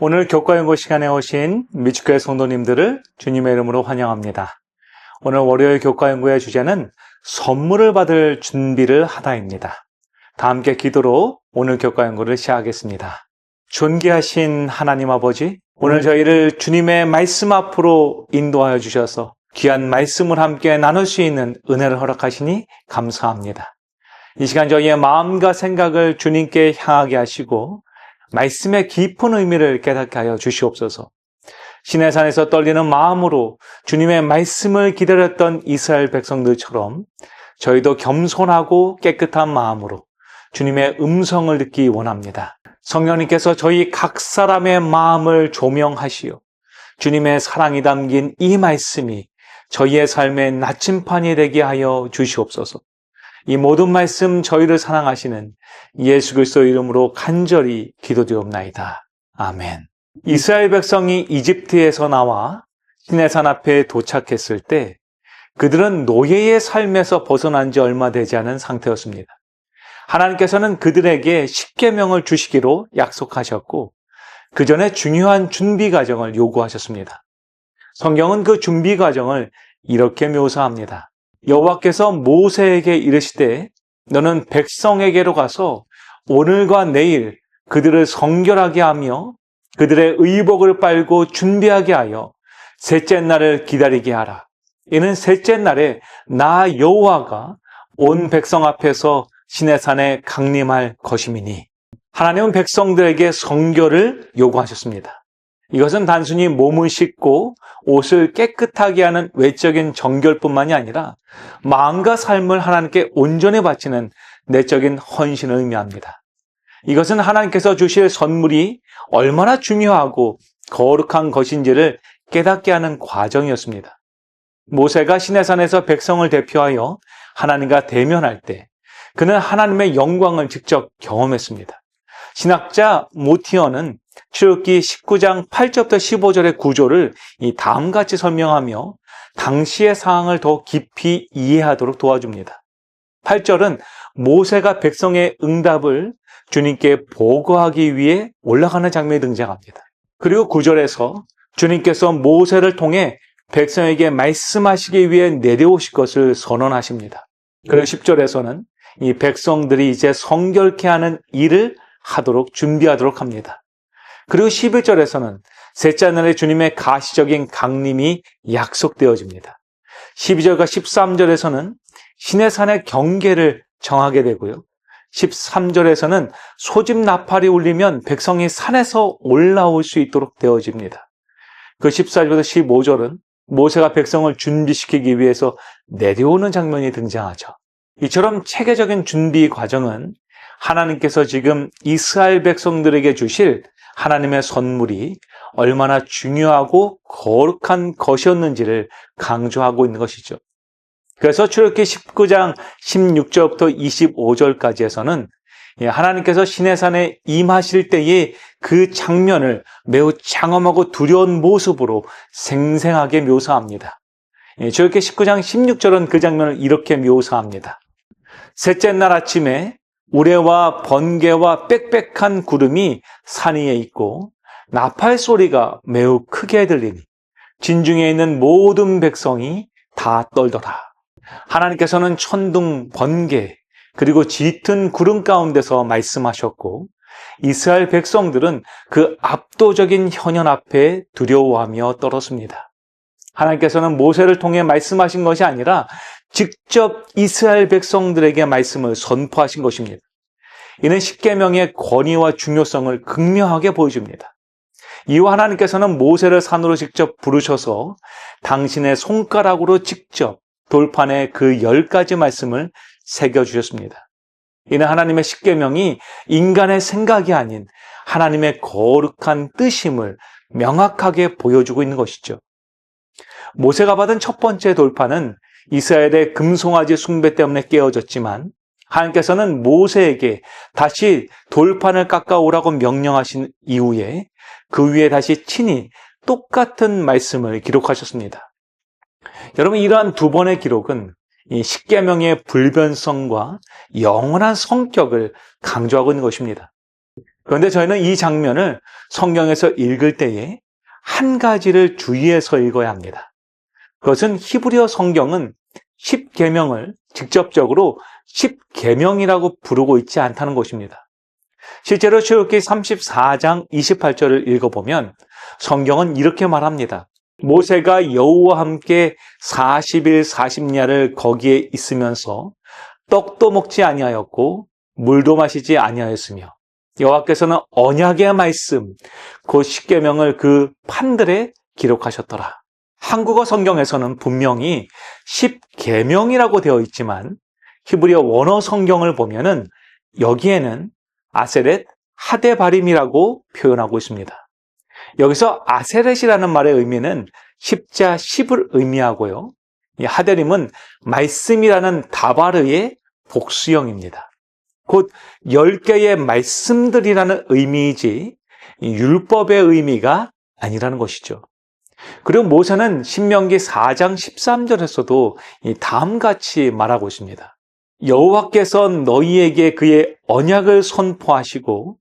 오늘 교과연구 시간에 오신 미치교회 성도님들을 주님의 이름으로 환영합니다. 오늘 월요일 교과연구의 주제는 선물을 받을 준비를 하다입니다. 다 함께 기도로 오늘 교과연구를 시작하겠습니다. 존귀하신 하나님 아버지, 오늘 저희를 주님의 말씀 앞으로 인도하여 주셔서 귀한 말씀을 함께 나눌 수 있는 은혜를 허락하시니 감사합니다. 이 시간 저희의 마음과 생각을 주님께 향하게 하시고 말씀의 깊은 의미를 깨닫게 하여 주시옵소서. 시내산에서 떨리는 마음으로 주님의 말씀을 기다렸던 이스라엘 백성들처럼 저희도 겸손하고 깨끗한 마음으로 주님의 음성을 듣기 원합니다. 성령님께서 저희 각 사람의 마음을 조명하시어 주님의 사랑이 담긴 이 말씀이 저희의 삶의 나침판이 되게 하여 주시옵소서. 이 모든 말씀 저희를 사랑하시는 예수 그리스도 이름으로 간절히 기도드리옵나이다. 아멘. 이스라엘 백성이 이집트에서 나와 시내산 앞에 도착했을 때 그들은 노예의 삶에서 벗어난 지 얼마 되지 않은 상태였습니다. 하나님께서는 그들에게 십계명을 주시기로 약속하셨고 그 전에 중요한 준비 과정을 요구하셨습니다. 성경은 그 준비 과정을 이렇게 묘사합니다. 여호와께서 모세에게 이르시되 너는 백성에게로 가서 오늘과 내일 그들을 성결하게 하며 그들의 의복을 빨고 준비하게 하여 셋째 날을 기다리게 하라. 이는 셋째 날에 나 여호와가 온 백성 앞에서 시내산에 강림할 것임이니. 하나님은 백성들에게 성결을 요구하셨습니다. 이것은 단순히 몸을 씻고 옷을 깨끗하게 하는 외적인 정결뿐만이 아니라 마음과 삶을 하나님께 온전히 바치는 내적인 헌신을 의미합니다. 이것은 하나님께서 주실 선물이 얼마나 중요하고 거룩한 것인지를 깨닫게 하는 과정이었습니다. 모세가 시내산에서 백성을 대표하여 하나님과 대면할 때 그는 하나님의 영광을 직접 경험했습니다. 신학자 모티어는 출애굽기 19장 8절부터 15절의 구조를 다음같이 설명하며 당시의 상황을 더 깊이 이해하도록 도와줍니다. 8절은 모세가 백성의 응답을 주님께 보고하기 위해 올라가는 장면이 등장합니다. 그리고 9절에서 주님께서 모세를 통해 백성에게 말씀하시기 위해 내려오실 것을 선언하십니다. 그리고 10절에서는 이 백성들이 이제 성결케 하는 일을 하도록 준비하도록 합니다. 그리고 11절에서는 셋째 날에 주님의 가시적인 강림이 약속되어집니다. 12절과 13절에서는 시내산의 경계를 정하게 되고요. 13절에서는 소집 나팔이 울리면 백성이 산에서 올라올 수 있도록 되어집니다. 그 14절부터 15절은 모세가 백성을 준비시키기 위해서 내려오는 장면이 등장하죠. 이처럼 체계적인 준비 과정은 하나님께서 지금 이스라엘 백성들에게 주실 하나님의 선물이 얼마나 중요하고 거룩한 것이었는지를 강조하고 있는 것이죠. 그래서 출애굽기 19장 16절부터 25절까지에서는 하나님께서 시내산에 임하실 때의 그 장면을 매우 장엄하고 두려운 모습으로 생생하게 묘사합니다. 출애굽기 19장 16절은 그 장면을 이렇게 묘사합니다. 셋째 날 아침에 우레와 번개와 빽빽한 구름이 산 위에 있고 나팔 소리가 매우 크게 들리니 진중에 있는 모든 백성이 다 떨더라. 하나님께서는 천둥, 번개, 그리고 짙은 구름 가운데서 말씀하셨고 이스라엘 백성들은 그 압도적인 현현 앞에 두려워하며 떨었습니다. 하나님께서는 모세를 통해 말씀하신 것이 아니라 직접 이스라엘 백성들에게 말씀을 선포하신 것입니다. 이는 십계명의 권위와 중요성을 극명하게 보여줍니다. 이후 하나님께서는 모세를 산으로 직접 부르셔서 당신의 손가락으로 직접 돌판에 그 10가지 말씀을 새겨주셨습니다. 이는 하나님의 십계명이 인간의 생각이 아닌 하나님의 거룩한 뜻임을 명확하게 보여주고 있는 것이죠. 모세가 받은 첫 번째 돌판은 이스라엘의 금송아지 숭배 때문에 깨어졌지만 하나님께서는 모세에게 다시 돌판을 깎아오라고 명령하신 이후에 그 위에 다시 친히 똑같은 말씀을 기록하셨습니다. 여러분, 이러한 두 번의 기록은 이 십계명의 불변성과 영원한 성격을 강조하고 있는 것입니다. 그런데 저희는 이 장면을 성경에서 읽을 때에 한 가지를 주의해서 읽어야 합니다. 그것은 히브리어 성경은 10계명을 직접적으로 10계명이라고 부르고 있지 않다는 것입니다. 실제로 출애굽기 34장 28절을 읽어보면 성경은 이렇게 말합니다. 모세가 여호와와 함께 40일 40야를 거기에 있으면서 떡도 먹지 아니하였고 물도 마시지 아니하였으며 여호와께서는 언약의 말씀, 그 십계명을 그 판들에 기록하셨더라. 한국어 성경에서는 분명히 10계명이라고 되어 있지만 히브리어 원어 성경을 보면은 여기에는 아세렛 하데바림이라고 표현하고 있습니다. 여기서 아세렛이라는 말의 의미는 십자 10을 의미하고요. 이 하데림은 말씀이라는 다바르의 복수형입니다. 곧 10개의 말씀들이라는 의미이지 율법의 의미가 아니라는 것이죠. 그리고 모세는 신명기 4장 13절에서도 다음같이 말하고 있습니다. 여호와께서 너희에게 그의 언약을 선포하시고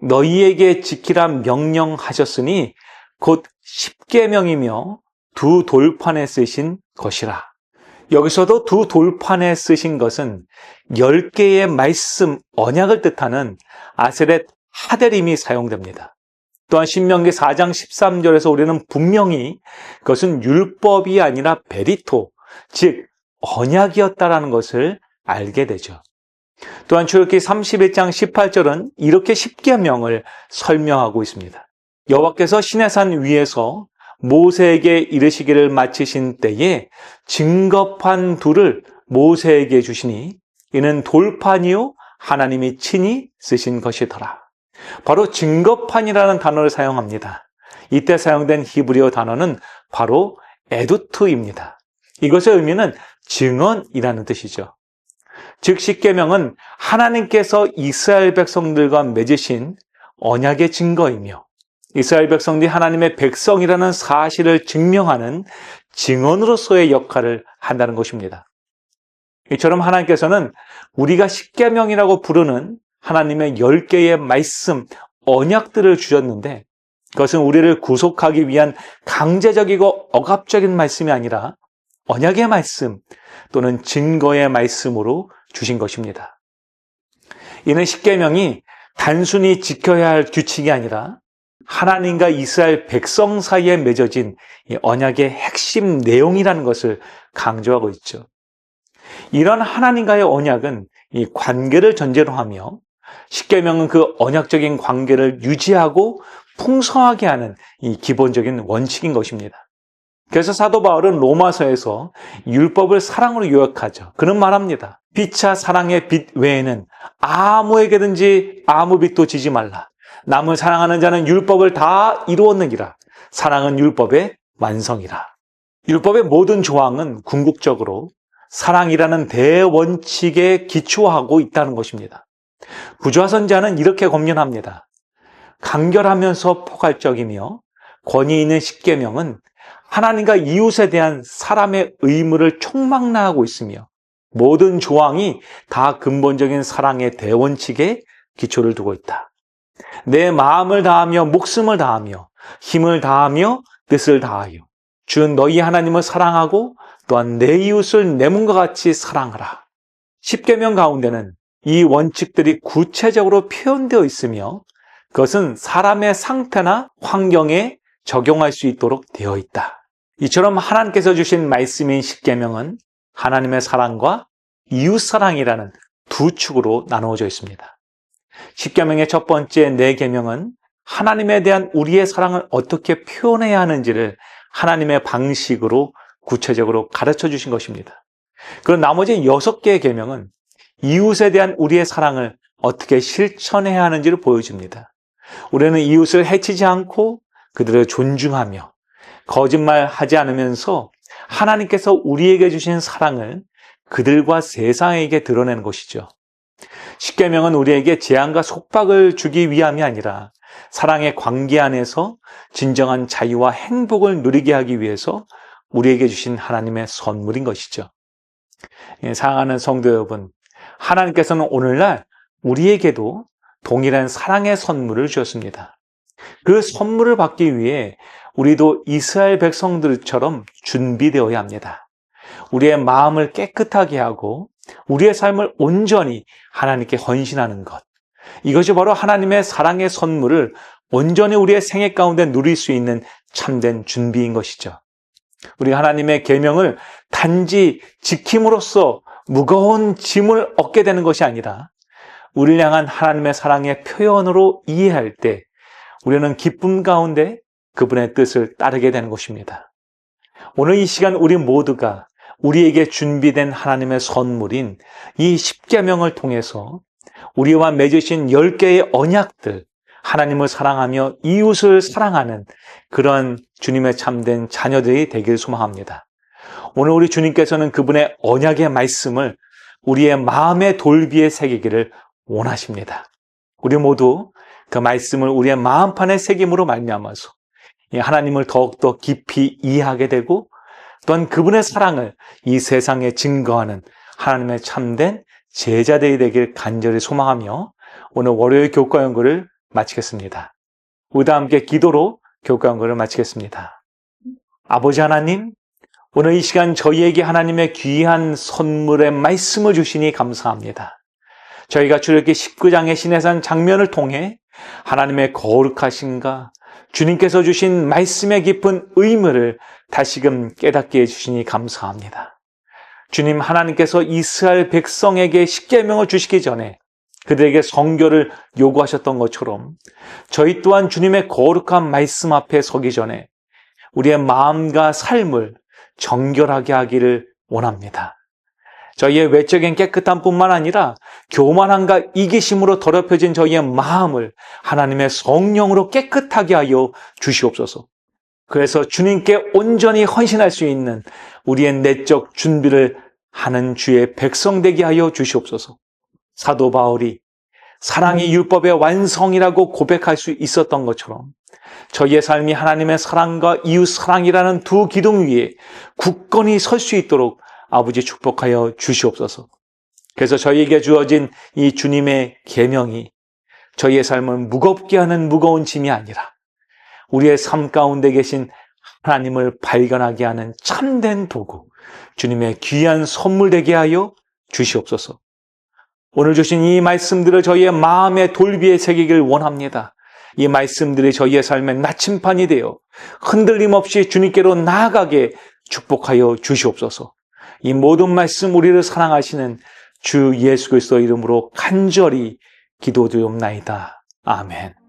너희에게 지키라 명령하셨으니 곧 십계명이며 두 돌판에 쓰신 것이라. 여기서도 두 돌판에 쓰신 것은 10개의 말씀, 언약을 뜻하는 아세렛 하데림이 사용됩니다. 또한 신명기 4장 13절에서 우리는 분명히 그것은 율법이 아니라 베리토, 즉 언약이었다라는 것을 알게 되죠. 또한 출애굽기 31장 18절은 이렇게 십계명을 설명하고 있습니다. 여호와께서 시내산 위에서 모세에게 이르시기를 마치신 때에 증거판 둘을 모세에게 주시니 이는 돌판이요 하나님이 친히 쓰신 것이더라. 바로 증거판이라는 단어를 사용합니다. 이때 사용된 히브리어 단어는 바로 에두트입니다. 이것의 의미는 증언이라는 뜻이죠. 즉 십계명은 하나님께서 이스라엘 백성들과 맺으신 언약의 증거이며 이스라엘 백성들이 하나님의 백성이라는 사실을 증명하는 증언으로서의 역할을 한다는 것입니다. 이처럼 하나님께서는 우리가 십계명이라고 부르는 하나님의 10개의 말씀, 언약들을 주셨는데 그것은 우리를 구속하기 위한 강제적이고 억압적인 말씀이 아니라 언약의 말씀 또는 증거의 말씀으로 주신 것입니다. 이는 십계명이 단순히 지켜야 할 규칙이 아니라 하나님과 이스라엘 백성 사이에 맺어진 이 언약의 핵심 내용이라는 것을 강조하고 있죠. 이런 하나님과의 언약은 이 관계를 전제로 하며 십계명은 그 언약적인 관계를 유지하고 풍성하게 하는 이 기본적인 원칙인 것입니다. 그래서 사도 바울은 로마서에서 율법을 사랑으로 요약하죠. 그는 말합니다. 피차 사랑의 빚 외에는 아무에게든지 아무 빚도 지지 말라. 남을 사랑하는 자는 율법을 다 이루었느니라. 사랑은 율법의 완성이라. 율법의 모든 조항은 궁극적으로 사랑이라는 대원칙에 기초하고 있다는 것입니다. 부조화 선지자는 이렇게 권면합니다. 간결하면서 포괄적이며 권위 있는 십계명은 하나님과 이웃에 대한 사람의 의무를 총망라하고 있으며 모든 조항이 다 근본적인 사랑의 대원칙에 기초를 두고 있다. 내 마음을 다하며 목숨을 다하며 힘을 다하며 뜻을 다하여 주 너희 하나님을 사랑하고 또한 내 이웃을 내 몸과 같이 사랑하라. 십계명 가운데는 이 원칙들이 구체적으로 표현되어 있으며 그것은 사람의 상태나 환경에 적용할 수 있도록 되어 있다. 이처럼 하나님께서 주신 말씀인 십계명은 하나님의 사랑과 이웃 사랑이라는 두 축으로 나누어져 있습니다. 십계명의 첫 번째 네 계명은 하나님에 대한 우리의 사랑을 어떻게 표현해야 하는지를 하나님의 방식으로 구체적으로 가르쳐 주신 것입니다. 그리고 나머지 6개의 계명은 이웃에 대한 우리의 사랑을 어떻게 실천해야 하는지를 보여줍니다. 우리는 이웃을 해치지 않고 그들을 존중하며 거짓말하지 않으면서 하나님께서 우리에게 주신 사랑을 그들과 세상에게 드러내는 것이죠. 십계명은 우리에게 재앙과 속박을 주기 위함이 아니라 사랑의 관계 안에서 진정한 자유와 행복을 누리게 하기 위해서 우리에게 주신 하나님의 선물인 것이죠. 사랑하는 성도 여러분, 하나님께서는 오늘날 우리에게도 동일한 사랑의 선물을 주었습니다. 그 선물을 받기 위해 우리도 이스라엘 백성들처럼 준비되어야 합니다. 우리의 마음을 깨끗하게 하고 우리의 삶을 온전히 하나님께 헌신하는 것. 이것이 바로 하나님의 사랑의 선물을 온전히 우리의 생애 가운데 누릴 수 있는 참된 준비인 것이죠. 우리 하나님의 계명을 단지 지킴으로써 무거운 짐을 얻게 되는 것이 아니라 우리를 향한 하나님의 사랑의 표현으로 이해할 때 우리는 기쁨 가운데 그분의 뜻을 따르게 되는 것입니다. 오늘 이 시간 우리 모두가 우리에게 준비된 하나님의 선물인 이 십계명을 통해서 우리와 맺으신 10개의 언약들, 하나님을 사랑하며 이웃을 사랑하는 그런 주님의 참된 자녀들이 되길 소망합니다. 오늘 우리 주님께서는 그분의 언약의 말씀을 우리의 마음의 돌비에 새기기를 원하십니다. 우리 모두 그 말씀을 우리의 마음판에 새김으로 말미암아서 하나님을 더욱더 깊이 이해하게 되고 또한 그분의 사랑을 이 세상에 증거하는 하나님의 참된 제자들이 되길 간절히 소망하며 오늘 월요일 교과 연구를 마치겠습니다. 우리와 함께 기도로 교과 연구를 마치겠습니다. 아버지 하나님, 오늘 이 시간 저희에게 하나님의 귀한 선물의 말씀을 주시니 감사합니다. 저희가 출애굽기 19장의 시내산 장면을 통해 하나님의 거룩하신가, 주님께서 주신 말씀의 깊은 의무를 다시금 깨닫게 해주시니 감사합니다. 주님, 하나님께서 이스라엘 백성에게 십계명을 주시기 전에 그들에게 성결을 요구하셨던 것처럼 저희 또한 주님의 거룩한 말씀 앞에 서기 전에 우리의 마음과 삶을 정결하게 하기를 원합니다. 저희의 외적인 깨끗함 뿐만 아니라 교만함과 이기심으로 더럽혀진 저희의 마음을 하나님의 성령으로 깨끗하게 하여 주시옵소서. 그래서 주님께 온전히 헌신할 수 있는 우리의 내적 준비를 하는 주의 백성 되게 하여 주시옵소서. 사도 바울이 사랑이 율법의 완성이라고 고백할 수 있었던 것처럼 저희의 삶이 하나님의 사랑과 이웃 사랑이라는 두 기둥 위에 굳건히 설 수 있도록 아버지 축복하여 주시옵소서. 그래서 저희에게 주어진 이 주님의 계명이 저희의 삶을 무겁게 하는 무거운 짐이 아니라 우리의 삶 가운데 계신 하나님을 발견하게 하는 참된 도구, 주님의 귀한 선물 되게 하여 주시옵소서. 오늘 주신 이 말씀들을 저희의 마음의 돌비에 새기길 원합니다. 이 말씀들이 저희의 삶의 나침판이 되어 흔들림 없이 주님께로 나아가게 축복하여 주시옵소서. 이 모든 말씀 우리를 사랑하시는 주 예수 그리스도 이름으로 간절히 기도드리옵나이다. 아멘.